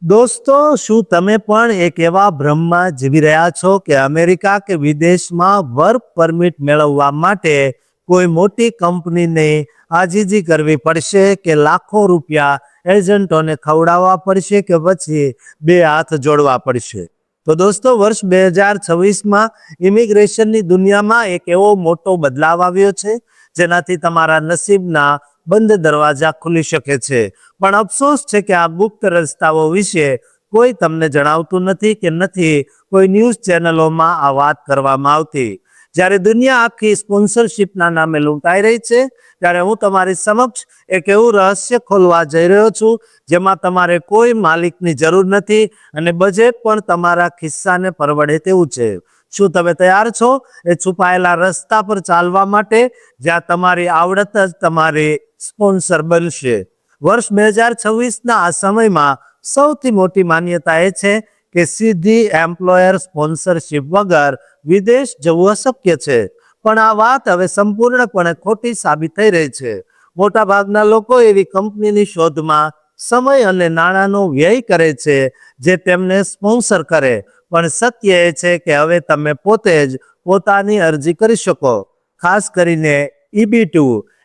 દોસ્તો, શું તમે પણ એક એવા ભ્રમમાં જીવી રહ્યા છો કે અમેરિકા કે વિદેશમાં વર્ક પરમિટ મેળવવા માટે કોઈ મોટી કંપનીને આજીજી કરવી પડશે કે લાખો રૂપિયા એજન્ટોને ખવડાવવા પડશે કે પછી બે હાથ જોડવા પડશે? તો દોસ્તો, વર્ષ 2026માં ઇમિગ્રેશનની દુનિયામાં એક એવો મોટો બદલાવ આવ્યો છે જેનાથી તમારા નસીબના બંધ દરવાજા ખુલી શકે છે. પણ અફસોસ છે કે આ ગુપ્ત રસ્તાઓ વિશે કોઈ તમને જણાવતું નથી કે નથી કોઈ ન્યૂઝ ચેનલોમાં આ વાત કરવામાં આવતી. જ્યારે દુનિયા આખી સ્પોન્સરશિપના નામે લૂંટાઈ રહી છે, ત્યારે હું તમારી સમક્ષ એક એવું રહસ્ય ખોલવા જઈ રહ્યો છું જેમાં તમારે કોઈ માલિકની જરૂર નથી અને બજેટ પણ તમારા ખિસ્સાને પરવડે તેવું છે. શું તમે તૈયાર છો એ છુપાયેલા રસ્તા પર ચાલવા માટે જ્યાં તમારી આવડત જ તમારી સ્પોન્સર બનશે? વર્ષ 2026ના આ સમયમાં સૌથી મોટી માન્યતા એ છે કે સીધી એમ્પ્લોયર સ્પોન્સરશિપ વગર વિદેશ જવું અશક્ય છે. પણ આ વાત હવે સંપૂર્ણપણે ખોટી સાબિત થઈ રહી છે. મોટાભાગના લોકો એવી કંપનીની શોધમાં સમય અને નાણાંનો વ્યય કરે છે જે તેમને સ્પોન્સર કરે, પણ સત્ય એ છે કે હવે તમે પોતે જ પોતાની અરજી કરી શકો. ખાસ કરીને EB2,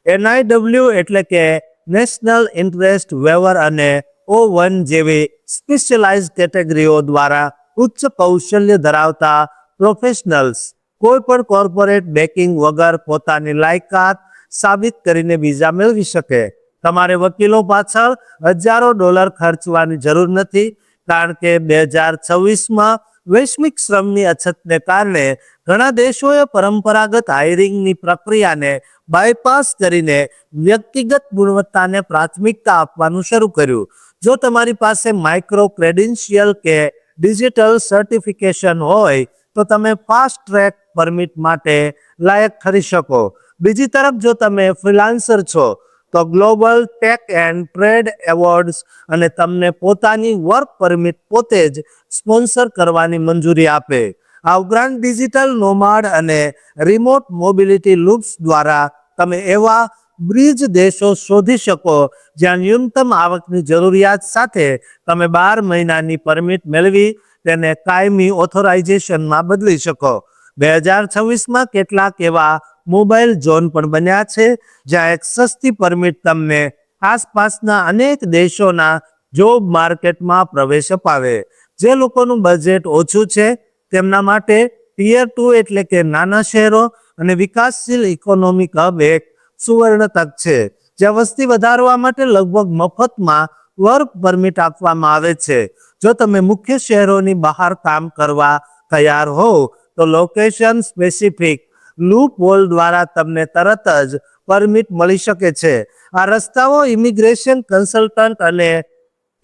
NIW એટલે કે નેશનલ ઇન્ટરેસ્ટ વેવર અને O1 જેવી સ્પેશિયલાઇઝ કેટેગરીઓ દ્વારા ઉચ્ચ કૌશલ્ય ધરાવતા પ્રોફેશનલ્સ કોઈ પણ કોર્પોરેટ બેકિંગ વગર પોતાની લાયકાત સાબિત કરીને વિઝા મેળવી શકે. તમારે વકીલો પાછળ હજારો ડોલર ખર્ચવાની જરૂર નથી, કારણ કે 2026માં વૈશ્વિક શ્રમની અછતને કારણે ઘણા દેશોએ પરંપરાગત હાયરિંગની પ્રક્રિયાને બાયપાસ કરીને વ્યક્તિગત ગુણવત્તાને પ્રાથમિકતા આપવાનું શરૂ કર્યું. જો તમારી પાસે માઇક્રો ક્રેડેન્શિયલ કે ડિજિટલ સર્ટિફિકેશન હોય તો તમે ફાસ્ટ ટ્રેક પરમિટ માટે લાયક ઠરી શકો. બીજી તરફ, જો તમે ફ્રીલાન્સર છો તો global tech and trade awards અને તમને પોતાની વર્ક પરમિટ પોતે જ સ્પોન્સર કરવાની મંજૂરી આપે. આ ઉપરાંત ડિજિટલ નોમાડ અને રિમોટ મોબિલિટી લૂપ્સ દ્વારા તમે એવા બ્રિજ દેશો શોધી શકો જ્યાં ન્યૂનતમ આવકની જરૂરિયાત સાથે તમે 12 મહિનાની પરમિટ મેળવી તેને કાયમી ઓથોરાઇઝેશનમાં બદલી શકો. 2026માં કેટલાક એવા મોબાઈલ ઝોન પણ બન્યા છે જ્યાં એક સસ્તી પરમિટ તમને આસપાસના અનેક દેશોના જોબ માર્કેટમાં પ્રવેશ અપાવે. જે લોકોનું બજેટ ઓછું છે તેમના માટે ટિયર 2 એટલે કે નાના શહેરો અને વિકાસશીલ ઇકોનોમિક હબ એક સુવર્ણ તક છે, જ્યાં વસ્તી વધારવા માટે લગભગ મફતમાં વર્ક પરમિટ આપવામાં આવે છે. જો તમે મુખ્ય શહેરોની બહાર કામ કરવા તૈયાર હો તો લોકેશન સ્પેસિફિક લૂપ હોલ દ્વારા તમને તરત જ પરમિટ મળી શકે છે. આ રસ્તાઓ ઇમિગ્રેશન કન્સલ્ટન્ટ અને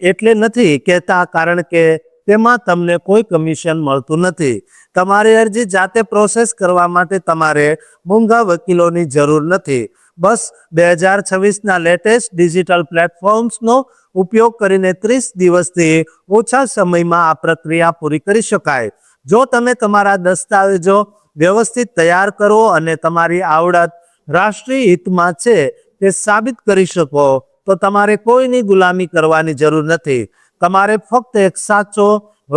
એટલે નથી કહેતા કારણ કે તેમાં તમને કોઈ કમિશન મળતું નથી. તમારી અરજી જાતે પ્રોસેસ કરવા માટે તમારે મોંઘા વકીલોની જરૂર નથી. બસ 2026ના લેટેસ્ટ ડિજિટલ પ્લેટફોર્મ્સનો ઉપયોગ કરીને 30 દિવસથી ઓછા સમયમાં આ પ્રક્રિયા પૂરી કરી શકાય. જો તમે તમારા દસ્તાવેજો વ્યવસ્થિત તૈયાર કરો અને તમારી આવડત રાષ્ટ્રીય હિતમાં છે તે સાબિત કરી શકો તો તમારે કોઈની ગુલામી કરવાની જરૂર નથી. તમારે ફક્ત એક સાચો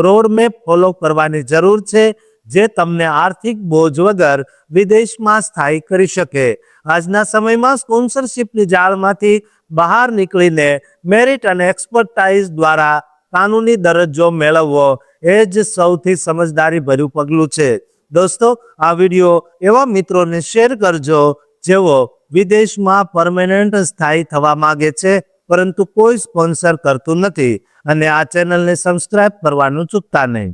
રોડમેપ ફોલો કરવાની જરૂર છે જે તમને આર્થિક બોજ વગર વિદેશમાં સ્થાયી કરી શકે. આજના સમયમાં સ્પોન્સરશિપની જાળમાંથી બહાર નીકળીને મેરિટ અને એક્સપર્ટાઇઝ દ્વારા કાનૂની દરજ્જો મેળવવો એ જ સૌથી સમજદારીભર્યું પગલું છે. દોસ્તો, આ વિડીયો એવા મિત્રોને શેર કરજો જેઓ વિદેશમાં પરમેનન્ટ સ્થાયી થવા માંગે છે પરંતુ કોઈ સ્પોન્સર કરતું નથી, અને આ ચેનલને સબસ્ક્રાઇબ કરવાનું ચૂકતા નહીં.